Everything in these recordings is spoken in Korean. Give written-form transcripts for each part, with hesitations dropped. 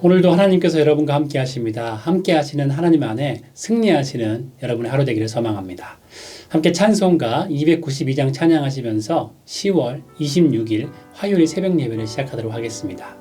오늘도 하나님께서 여러분과 함께 하십니다. 함께 하시는 하나님 안에 승리하시는 여러분의 하루 되기를 소망합니다. 함께 찬송가 292장 찬양하시면서 10월 26일 화요일 새벽 예배를 시작하도록 하겠습니다.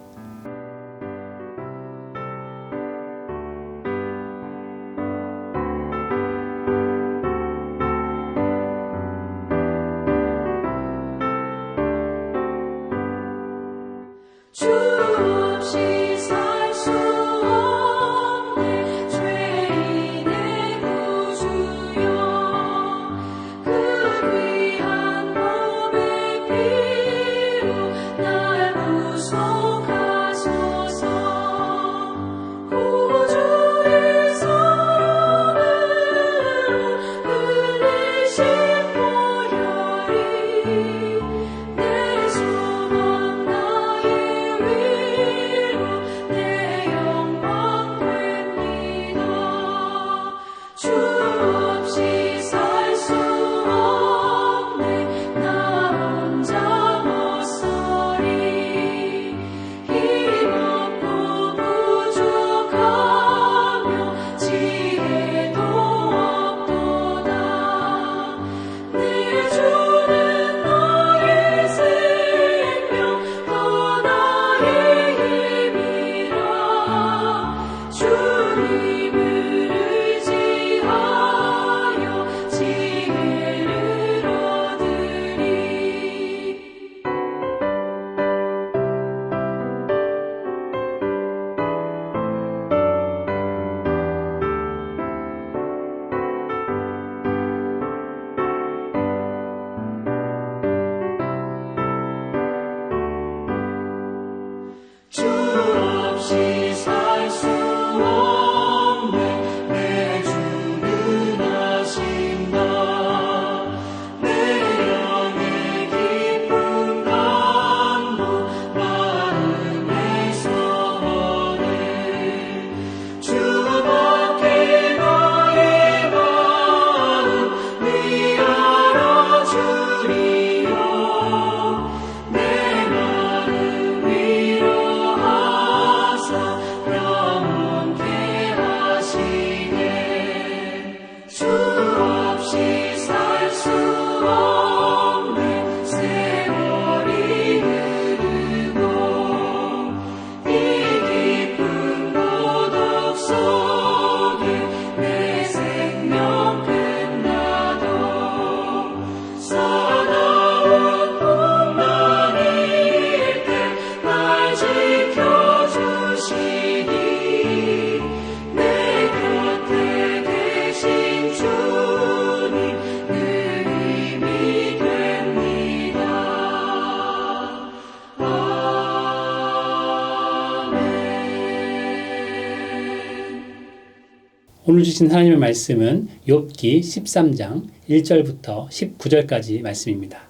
오늘 주신 하나님의 말씀은 욥기 13장 1절부터 19절까지 말씀입니다.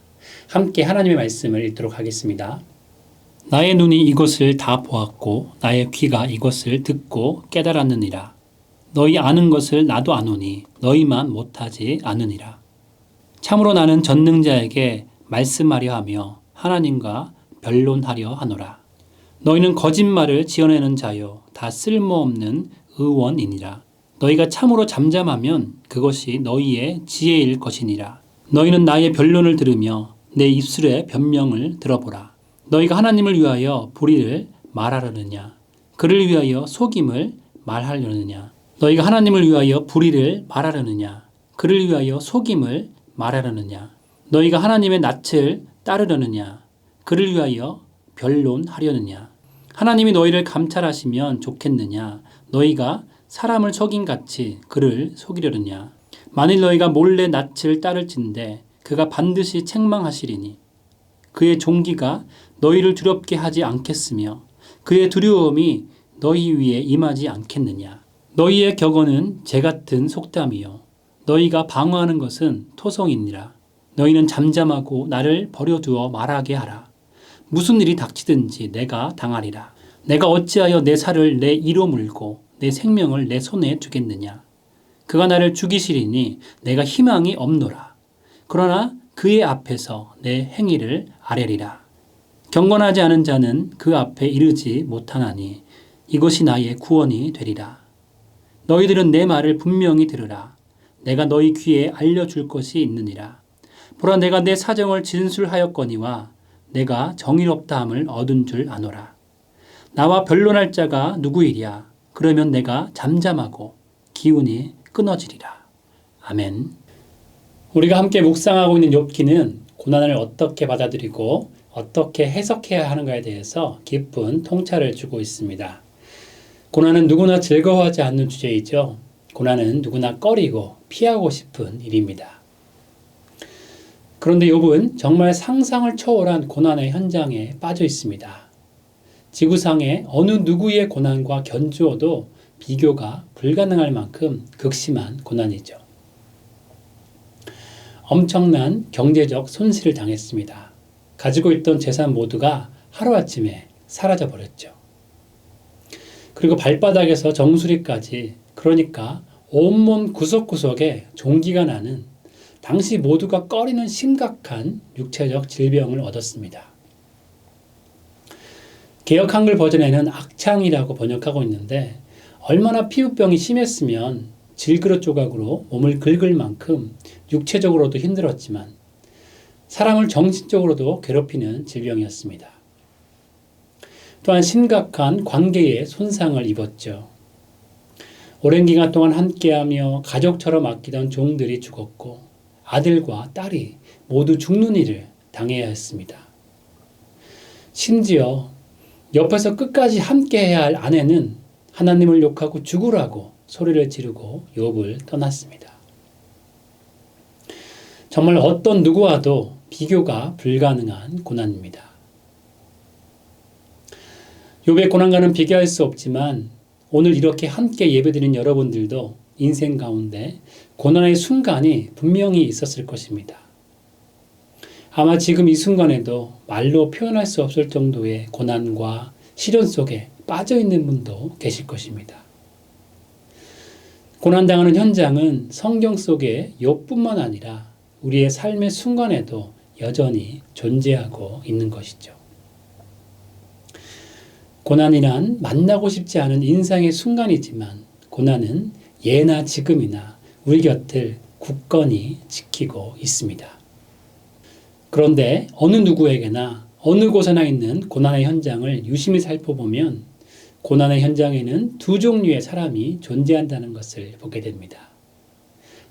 함께 하나님의 말씀을 읽도록 하겠습니다. 나의 눈이 이것을 다 보았고 나의 귀가 이것을 듣고 깨달았느니라. 너희 아는 것을 나도 아노니 너희만 못하지 않으니라. 참으로 나는 전능자에게 말씀하려 하며 하나님과 변론하려 하노라. 너희는 거짓말을 지어내는 자요 다 쓸모없는 의원이니라. 너희가 참으로 잠잠하면 그것이 너희의 지혜일 것이니라. 너희는 나의 변론을 들으며 내 입술의 변명을 들어보라. 너희가 하나님을 위하여 불의를 말하려느냐? 그를 위하여 속임을 말하려느냐? 너희가 하나님을 위하여 불의를 말하려느냐? 그를 위하여 속임을 말하려느냐? 너희가 하나님의 낯을 따르려느냐? 그를 위하여 변론하려느냐? 하나님이 너희를 감찰하시면 좋겠느냐? 너희가 사람을 속임같이 그를 속이려느냐? 만일 너희가 몰래 낯을 따를진대 그가 반드시 책망하시리니 그의 종기가 너희를 두렵게 하지 않겠으며 그의 두려움이 너희 위에 임하지 않겠느냐? 너희의 격언은 재같은 속담이요 너희가 방어하는 것은 토성이니라. 너희는 잠잠하고 나를 버려두어 말하게 하라. 무슨 일이 닥치든지 내가 당하리라. 내가 어찌하여 내 살을 내 이로 물고 내 생명을 내 손에 두겠느냐? 그가 나를 죽이시리니 내가 희망이 없노라. 그러나 그의 앞에서 내 행위를 아뢰리라. 경건하지 않은 자는 그 앞에 이르지 못하나니 이것이 나의 구원이 되리라. 너희들은 내 말을 분명히 들으라. 내가 너희 귀에 알려줄 것이 있느니라. 보라, 내가 내 사정을 진술하였거니와 내가 정의롭다함을 얻은 줄 아노라. 나와 변론할 자가 누구이랴? 그러면 내가 잠잠하고 기운이 끊어지리라. 아멘. 우리가 함께 묵상하고 있는 욥기는 고난을 어떻게 받아들이고 어떻게 해석해야 하는가에 대해서 깊은 통찰을 주고 있습니다. 고난은 누구나 즐거워하지 않는 주제이죠. 고난은 누구나 꺼리고 피하고 싶은 일입니다. 그런데 욥은 정말 상상을 초월한 고난의 현장에 빠져 있습니다. 지구상의 어느 누구의 고난과 견주어도 비교가 불가능할 만큼 극심한 고난이죠. 엄청난 경제적 손실을 당했습니다. 가지고 있던 재산 모두가 하루아침에 사라져버렸죠. 그리고 발바닥에서 정수리까지, 그러니까 온몸 구석구석에 종기가 나는, 당시 모두가 꺼리는 심각한 육체적 질병을 얻었습니다. 개역 한글 버전에는 악창이라고 번역하고 있는데, 얼마나 피부병이 심했으면 질그릇 조각으로 몸을 긁을 만큼 육체적으로도 힘들었지만 사람을 정신적으로도 괴롭히는 질병이었습니다. 또한 심각한 관계에 손상을 입었죠. 오랜 기간 동안 함께하며 가족처럼 아끼던 종들이 죽었고 아들과 딸이 모두 죽는 일을 당해야 했습니다. 심지어 옆에서 끝까지 함께해야 할 아내는 하나님을 욕하고 죽으라고 소리를 지르고 욥을 떠났습니다. 정말 어떤 누구와도 비교가 불가능한 고난입니다. 욥의 고난과는 비교할 수 없지만 오늘 이렇게 함께 예배드린 여러분들도 인생 가운데 고난의 순간이 분명히 있었을 것입니다. 아마 지금 이 순간에도 말로 표현할 수 없을 정도의 고난과 시련 속에 빠져 있는 분도 계실 것입니다. 고난당하는 현장은 성경 속에 욥뿐만 아니라 우리의 삶의 순간에도 여전히 존재하고 있는 것이죠. 고난이란 만나고 싶지 않은 인상의 순간이지만 고난은 예나 지금이나 우리 곁을 굳건히 지키고 있습니다. 그런데 어느 누구에게나 어느 곳에나 있는 고난의 현장을 유심히 살펴보면 고난의 현장에는 두 종류의 사람이 존재한다는 것을 보게 됩니다.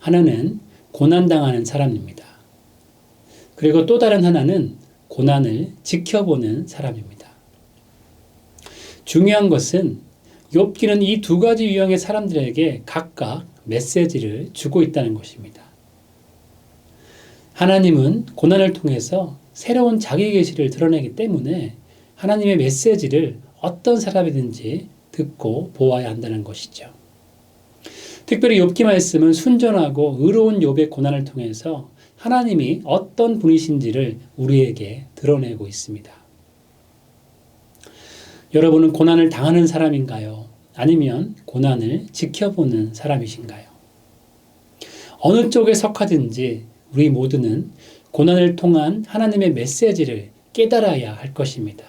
하나는 고난당하는 사람입니다. 그리고 또 다른 하나는 고난을 지켜보는 사람입니다. 중요한 것은 욥기는 이 두 가지 유형의 사람들에게 각각 메시지를 주고 있다는 것입니다. 하나님은 고난을 통해서 새로운 자기 계시를 드러내기 때문에 하나님의 메시지를 어떤 사람이든지 듣고 보아야 한다는 것이죠. 특별히 욥기 말씀은 순전하고 의로운 욥의 고난을 통해서 하나님이 어떤 분이신지를 우리에게 드러내고 있습니다. 여러분은 고난을 당하는 사람인가요? 아니면 고난을 지켜보는 사람이신가요? 어느 쪽에 속하든지 우리 모두는 고난을 통한 하나님의 메시지를 깨달아야 할 것입니다.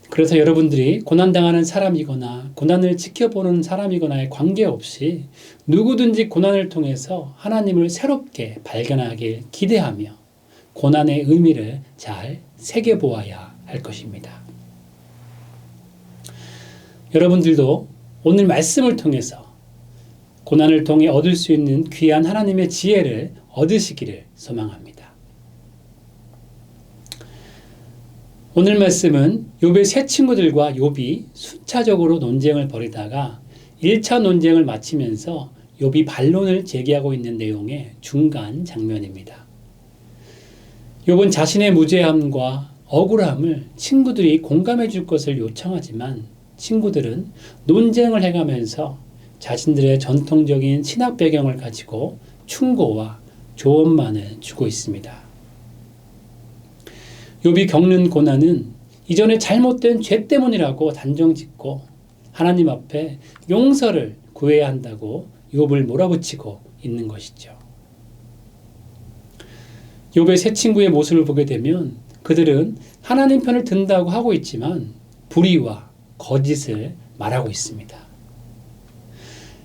그래서 여러분들이 고난당하는 사람이거나 고난을 지켜보는 사람이거나에 관계없이 누구든지 고난을 통해서 하나님을 새롭게 발견하길 기대하며 고난의 의미를 잘 새겨보아야 할 것입니다. 여러분들도 오늘 말씀을 통해서 고난을 통해 얻을 수 있는 귀한 하나님의 지혜를 얻으시기를 소망합니다. 오늘 말씀은 욥의 세 친구들과 욥이 순차적으로 논쟁을 벌이다가 1차 논쟁을 마치면서 욥이 반론을 제기하고 있는 내용의 중간 장면입니다. 욥은 자신의 무죄함과 억울함을 친구들이 공감해 줄 것을 요청하지만 친구들은 논쟁을 해가면서 자신들의 전통적인 신학 배경을 가지고 충고와 조언만을 주고 있습니다. 욥이 겪는 고난은 이전에 잘못된 죄 때문이라고 단정짓고 하나님 앞에 용서를 구해야 한다고 욥을 몰아붙이고 있는 것이죠. 욥의 세 친구의 모습을 보게 되면 그들은 하나님 편을 든다고 하고 있지만 불의와 거짓을 말하고 있습니다.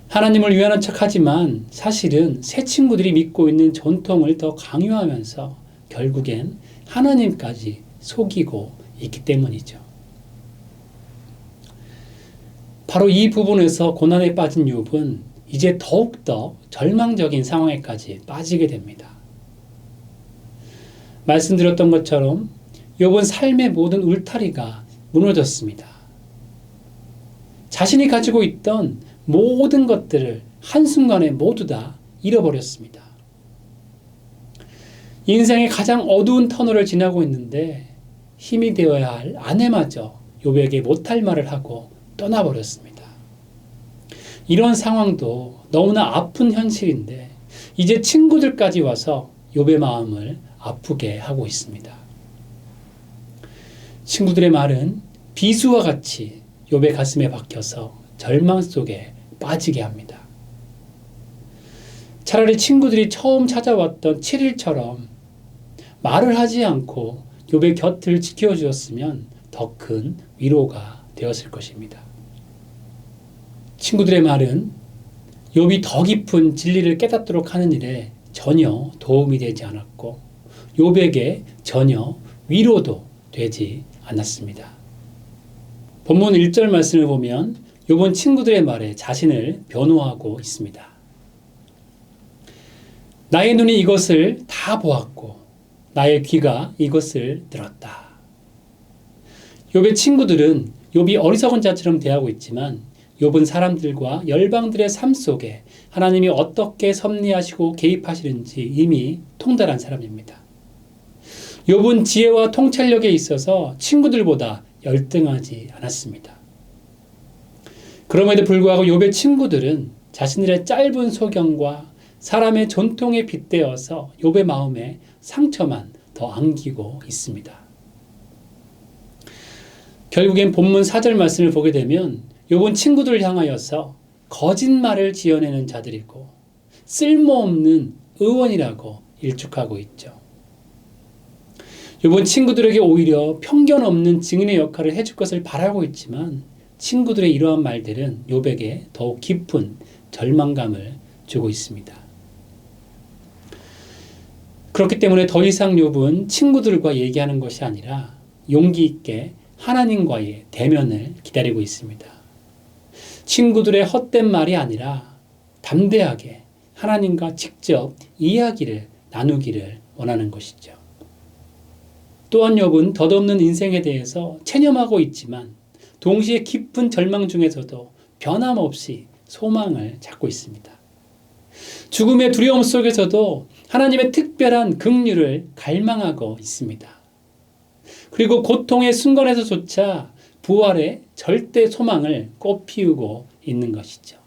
하나님을 위하는 척하지만 사실은 새 친구들이 믿고 있는 전통을 더 강요하면서 결국엔 하나님까지 속이고 있기 때문이죠. 바로 이 부분에서 고난에 빠진 욥은 이제 더욱더 절망적인 상황에까지 빠지게 됩니다. 말씀드렸던 것처럼 욥은 삶의 모든 울타리가 무너졌습니다. 자신이 가지고 있던 모든 것들을 한순간에 모두 다 잃어버렸습니다. 인생의 가장 어두운 터널을 지나고 있는데 힘이 되어야 할 아내마저 욥에게 못할 말을 하고 떠나버렸습니다. 이런 상황도 너무나 아픈 현실인데 이제 친구들까지 와서 욥의 마음을 아프게 하고 있습니다. 친구들의 말은 비수와 같이 욥의 가슴에 박혀서 절망 속에 빠지게 합니다. 차라리 친구들이 처음 찾아왔던 7일처럼 말을 하지 않고 욥의 곁을 지켜주었으면 더 큰 위로가 되었을 것입니다. 친구들의 말은 욥이 더 깊은 진리를 깨닫도록 하는 일에 전혀 도움이 되지 않았고 욥에게 전혀 위로도 되지 않았습니다. 본문 1절 말씀을 보면 욥은 친구들의 말에 자신을 변호하고 있습니다. 나의 눈이 이것을 다 보았고 나의 귀가 이것을 들었다. 욥의 친구들은 욥이 어리석은 자처럼 대하고 있지만 욥은 사람들과 열방들의 삶 속에 하나님이 어떻게 섭리하시고 개입하시는지 이미 통달한 사람입니다. 욥은 지혜와 통찰력에 있어서 친구들보다 열등하지 않았습니다. 그럼에도 불구하고 욥의 친구들은 자신들의 짧은 소견과 사람의 전통에 빗대어서 욥의 마음에 상처만 더 안기고 있습니다. 결국엔 본문 4절 말씀을 보게 되면 욥은 친구들을 향하여서 거짓말을 지어내는 자들이고 쓸모없는 의원이라고 일축하고 있죠. 욥은 친구들에게 오히려 편견 없는 증인의 역할을 해줄 것을 바라고 있지만 친구들의 이러한 말들은 욥에게 더욱 깊은 절망감을 주고 있습니다. 그렇기 때문에 더 이상 욥은 친구들과 얘기하는 것이 아니라 용기 있게 하나님과의 대면을 기다리고 있습니다. 친구들의 헛된 말이 아니라 담대하게 하나님과 직접 이야기를 나누기를 원하는 것이죠. 또한 욥은 덧없는 인생에 대해서 체념하고 있지만 동시에 깊은 절망 중에서도 변함없이 소망을 찾고 있습니다. 죽음의 두려움 속에서도 하나님의 특별한 긍휼을 갈망하고 있습니다. 그리고 고통의 순간에서조차 부활의 절대 소망을 꽃피우고 있는 것이죠.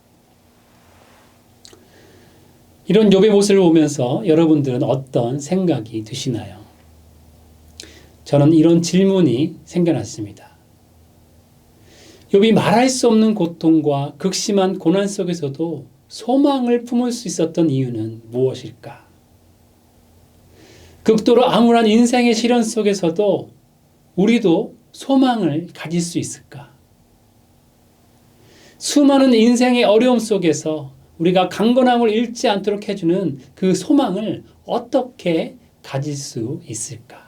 이런 욥의 모습을 보면서 여러분들은 어떤 생각이 드시나요? 저는 이런 질문이 생겨났습니다. 욥이 말할 수 없는 고통과 극심한 고난 속에서도 소망을 품을 수 있었던 이유는 무엇일까? 극도로 암울한 인생의 시련 속에서도 우리도 소망을 가질 수 있을까? 수많은 인생의 어려움 속에서 우리가 강건함을 잃지 않도록 해주는 그 소망을 어떻게 가질 수 있을까?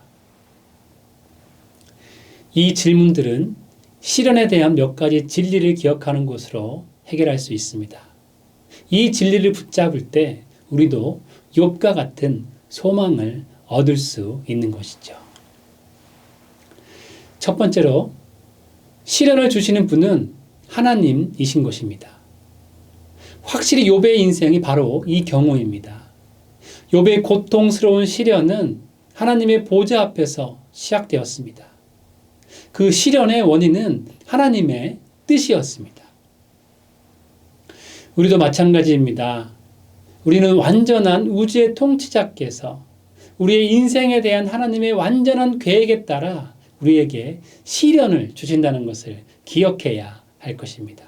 이 질문들은 시련에 대한 몇 가지 진리를 기억하는 것으로 해결할 수 있습니다. 이 진리를 붙잡을 때 우리도 욥과 같은 소망을 얻을 수 있는 것이죠. 첫 번째로 시련을 주시는 분은 하나님이신 것입니다. 확실히 욥의 인생이 바로 이 경우입니다. 욥의 고통스러운 시련은 하나님의 보좌 앞에서 시작되었습니다. 그 시련의 원인은 하나님의 뜻이었습니다. 우리도 마찬가지입니다. 우리는 완전한 우주의 통치자께서 우리의 인생에 대한 하나님의 완전한 계획에 따라 우리에게 시련을 주신다는 것을 기억해야 할 것입니다.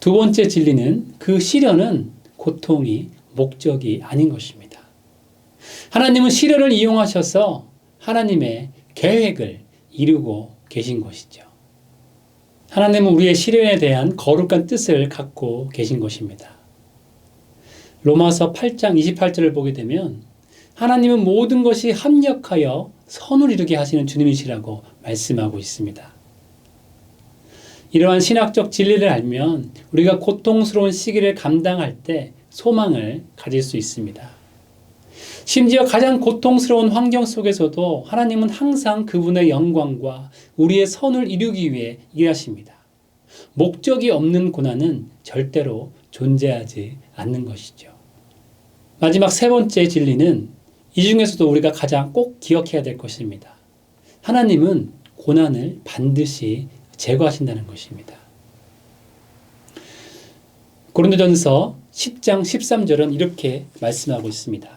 두 번째 진리는 그 시련은 고통이 목적이 아닌 것입니다. 하나님은 시련을 이용하셔서 하나님의 계획을 이루고 계신 것이죠. 하나님은 우리의 시련에 대한 거룩한 뜻을 갖고 계신 것입니다. 로마서 8장 28절을 보게 되면 하나님은 모든 것이 합력하여 선을 이루게 하시는 주님이시라고 말씀하고 있습니다. 이러한 신학적 진리를 알면 우리가 고통스러운 시기를 감당할 때 소망을 가질 수 있습니다. 심지어 가장 고통스러운 환경 속에서도 하나님은 항상 그분의 영광과 우리의 선을 이루기 위해 일하십니다. 목적이 없는 고난은 절대로 존재하지 않는 것이죠. 마지막 세 번째 진리는 이 중에서도 우리가 가장 꼭 기억해야 될 것입니다. 하나님은 고난을 반드시 제거하신다는 것입니다. 고린도전서 10장 13절은 이렇게 말씀하고 있습니다.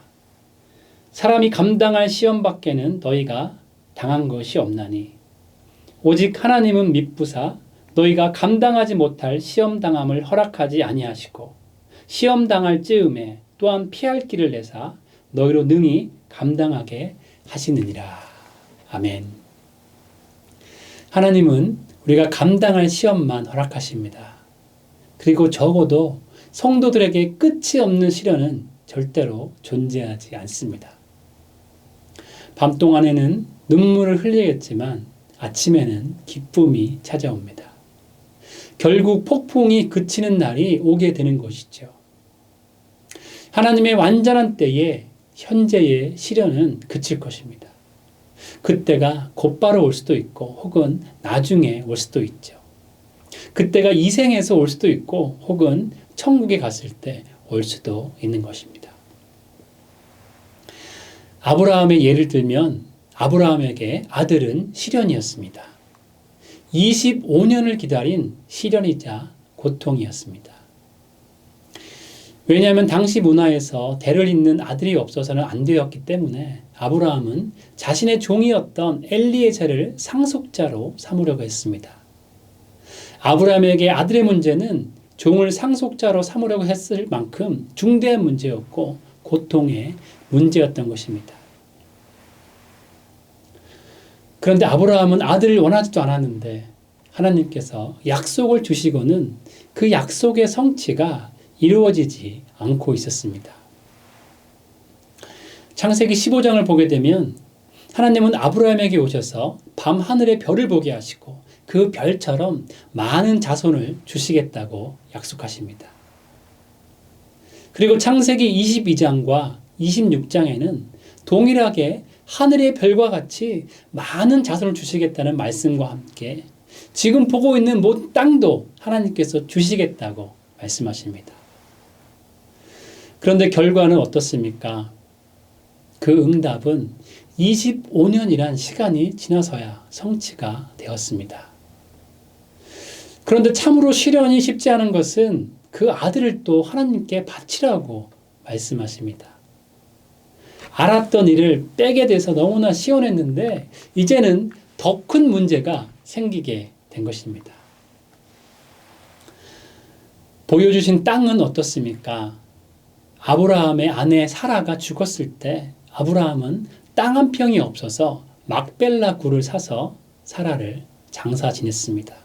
사람이 감당할 시험 밖에는 너희가 당한 것이 없나니 오직 하나님은 미쁘사 너희가 감당하지 못할 시험 당함을 허락하지 아니하시고 시험 당할 즈음에 또한 피할 길을 내사 너희로 능히 감당하게 하시느니라. 아멘. 하나님은 우리가 감당할 시험만 허락하십니다. 그리고 적어도 성도들에게 끝이 없는 시련은 절대로 존재하지 않습니다. 밤 동안에는 눈물을 흘리겠지만 아침에는 기쁨이 찾아옵니다. 결국 폭풍이 그치는 날이 오게 되는 것이죠. 하나님의 완전한 때에 현재의 시련은 그칠 것입니다. 그때가 곧바로 올 수도 있고 혹은 나중에 올 수도 있죠. 그때가 이 생에서 올 수도 있고 혹은 천국에 갔을 때 올 수도 있는 것입니다. 아브라함의 예를 들면 아브라함에게 아들은 시련이었습니다. 25년을 기다린 시련이자 고통이었습니다. 왜냐하면 당시 문화에서 대를 잇는 아들이 없어서는 안 되었기 때문에 아브라함은 자신의 종이었던 엘리에셀을 상속자로 삼으려고 했습니다. 아브라함에게 아들의 문제는 종을 상속자로 삼으려고 했을 만큼 중대한 문제였고 고통의 문제였던 것입니다. 그런데 아브라함은 아들을 원하지도 않았는데 하나님께서 약속을 주시고는 그 약속의 성취가 이루어지지 않고 있었습니다. 창세기 15장을 보게 되면 하나님은 아브라함에게 오셔서 밤하늘의 별을 보게 하시고 그 별처럼 많은 자손을 주시겠다고 약속하십니다. 그리고 창세기 22장과 26장에는 동일하게 하늘의 별과 같이 많은 자손을 주시겠다는 말씀과 함께 지금 보고 있는 모든 땅도 하나님께서 주시겠다고 말씀하십니다. 그런데 결과는 어떻습니까? 그 응답은 25년이란 시간이 지나서야 성취가 되었습니다. 그런데 참으로 시련이 쉽지 않은 것은 그 아들을 또 하나님께 바치라고 말씀하십니다. 알았던 일을 빼게 돼서 너무나 시원했는데 이제는 더 큰 문제가 생기게 된 것입니다. 보여주신 땅은 어떻습니까? 아브라함의 아내 사라가 죽었을 때 아브라함은 땅 한 평이 없어서 막벨라 굴을 사서 사라를 장사 지냈습니다.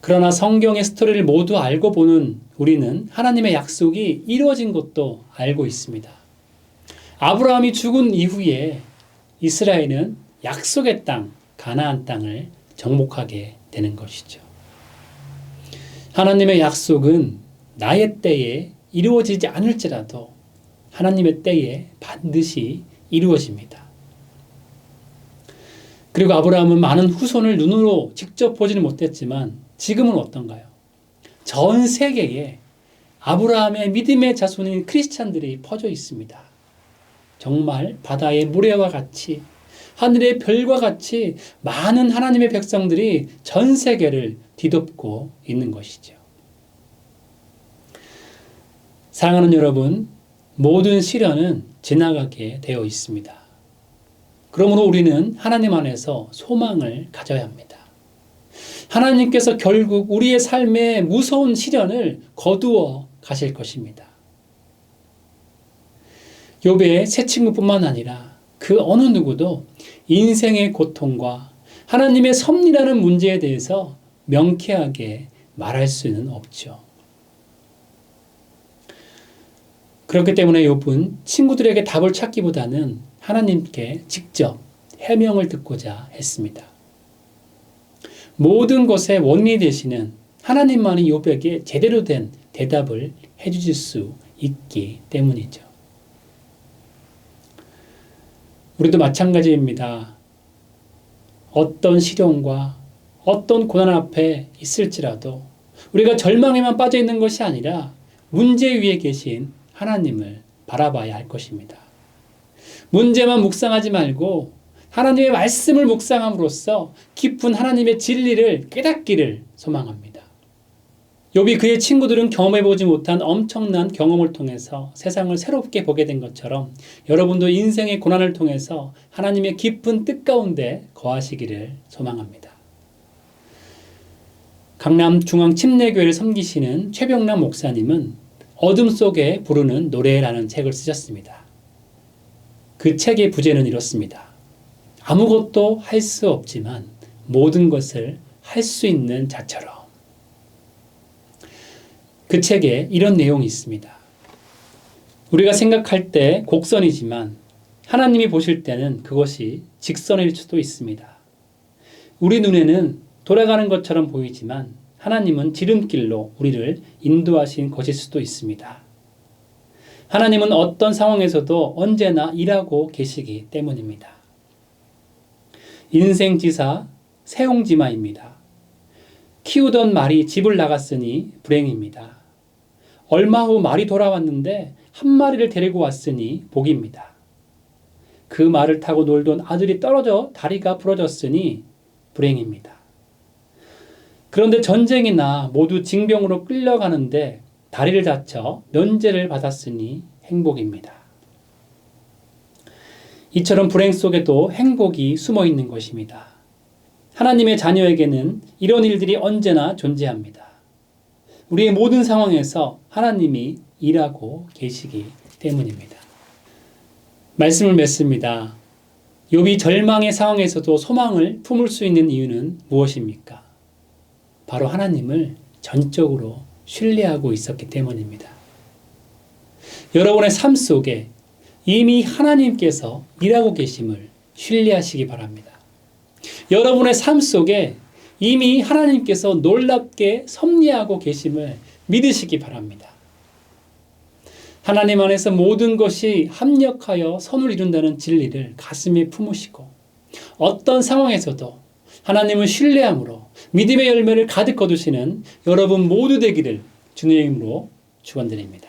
그러나 성경의 스토리를 모두 알고 보는 우리는 하나님의 약속이 이루어진 것도 알고 있습니다. 아브라함이 죽은 이후에 이스라엘은 약속의 땅, 가나안 땅을 정복하게 되는 것이죠. 하나님의 약속은 나의 때에 이루어지지 않을지라도 하나님의 때에 반드시 이루어집니다. 그리고 아브라함은 많은 후손을 눈으로 직접 보지는 못했지만 지금은 어떤가요? 전 세계에 아브라함의 믿음의 자손인 크리스찬들이 퍼져 있습니다. 정말 바다의 모래와 같이 하늘의 별과 같이 많은 하나님의 백성들이 전 세계를 뒤덮고 있는 것이죠. 사랑하는 여러분, 모든 시련은 지나가게 되어 있습니다. 그러므로 우리는 하나님 안에서 소망을 가져야 합니다. 하나님께서 결국 우리의 삶의 무서운 시련을 거두어 가실 것입니다. 욥의 세 친구뿐만 아니라 그 어느 누구도 인생의 고통과 하나님의 섭리라는 문제에 대해서 명쾌하게 말할 수는 없죠. 그렇기 때문에 욥은 친구들에게 답을 찾기보다는 하나님께 직접 해명을 듣고자 했습니다. 모든 것의 원인이 되시는 하나님만이 욥에게 제대로 된 대답을 해주실 수 있기 때문이죠. 우리도 마찬가지입니다. 어떤 시련과 어떤 고난 앞에 있을지라도 우리가 절망에만 빠져 있는 것이 아니라 문제 위에 계신 하나님을 바라봐야 할 것입니다. 문제만 묵상하지 말고 하나님의 말씀을 묵상함으로써 깊은 하나님의 진리를 깨닫기를 소망합니다. 욥이 그의 친구들은 경험해보지 못한 엄청난 경험을 통해서 세상을 새롭게 보게 된 것처럼 여러분도 인생의 고난을 통해서 하나님의 깊은 뜻 가운데 거하시기를 소망합니다. 강남 중앙침례교회를 섬기시는 최병남 목사님은 어둠 속에 부르는 노래라는 책을 쓰셨습니다. 그 책의 부제는 이렇습니다. 아무것도 할 수 없지만 모든 것을 할 수 있는 자처럼. 그 책에 이런 내용이 있습니다. 우리가 생각할 때 곡선이지만 하나님이 보실 때는 그것이 직선일 수도 있습니다. 우리 눈에는 돌아가는 것처럼 보이지만 하나님은 지름길로 우리를 인도하신 것일 수도 있습니다. 하나님은 어떤 상황에서도 언제나 일하고 계시기 때문입니다. 인생지사 세옹지마입니다. 키우던 말이 집을 나갔으니 불행입니다. 얼마 후 말이 돌아왔는데 한 마리를 데리고 왔으니 복입니다. 그 말을 타고 놀던 아들이 떨어져 다리가 부러졌으니 불행입니다. 그런데 전쟁이나 모두 징병으로 끌려가는데 다리를 다쳐 면제를 받았으니 행복입니다. 이처럼 불행 속에도 행복이 숨어 있는 것입니다. 하나님의 자녀에게는 이런 일들이 언제나 존재합니다. 우리의 모든 상황에서 하나님이 일하고 계시기 때문입니다. 말씀을 맺습니다. 욥이 절망의 상황에서도 소망을 품을 수 있는 이유는 무엇입니까? 바로 하나님을 전적으로 신뢰하고 있었기 때문입니다. 여러분의 삶 속에 이미 하나님께서 일하고 계심을 신뢰하시기 바랍니다. 여러분의 삶 속에 이미 하나님께서 놀랍게 섭리하고 계심을 믿으시기 바랍니다. 하나님 안에서 모든 것이 합력하여 선을 이룬다는 진리를 가슴에 품으시고 어떤 상황에서도 하나님을 신뢰함으로 믿음의 열매를 가득 거두시는 여러분 모두 되기를 주님의 이름으로 축원드립니다.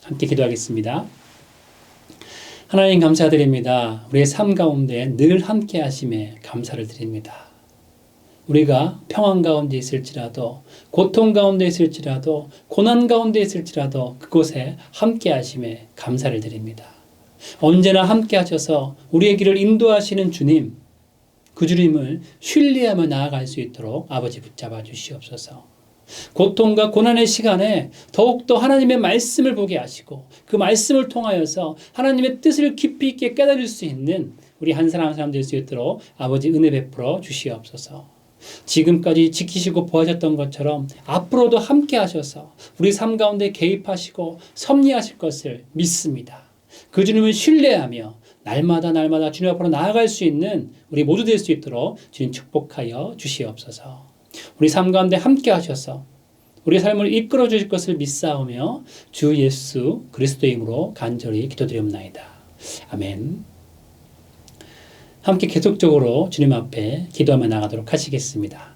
함께 기도하겠습니다. 하나님 감사드립니다. 우리의 삶 가운데 늘 함께 하심에 감사를 드립니다. 우리가 평안 가운데 있을지라도 고통 가운데 있을지라도 고난 가운데 있을지라도 그곳에 함께 하심에 감사를 드립니다. 언제나 함께 하셔서 우리의 길을 인도하시는 주님, 그 주님을 신뢰하며 나아갈 수 있도록 아버지 붙잡아 주시옵소서. 고통과 고난의 시간에 더욱더 하나님의 말씀을 보게 하시고 그 말씀을 통하여서 하나님의 뜻을 깊이 있게 깨달을 수 있는 우리 한 사람 한 사람 될 수 있도록 아버지 은혜 베풀어 주시옵소서. 지금까지 지키시고 보호하셨던 것처럼 앞으로도 함께 하셔서 우리 삶 가운데 개입하시고 섭리하실 것을 믿습니다. 그 주님을 신뢰하며 날마다 주님 앞으로 나아갈 수 있는 우리 모두 될 수 있도록 주님 축복하여 주시옵소서. 우리 삶 가운데 함께 하셔서 우리 삶을 이끌어 주실 것을 믿사오며 주 예수 그리스도의 이름으로 간절히 기도드리옵나이다. 아멘. 함께 계속적으로 주님 앞에 기도하며 나가도록 하시겠습니다.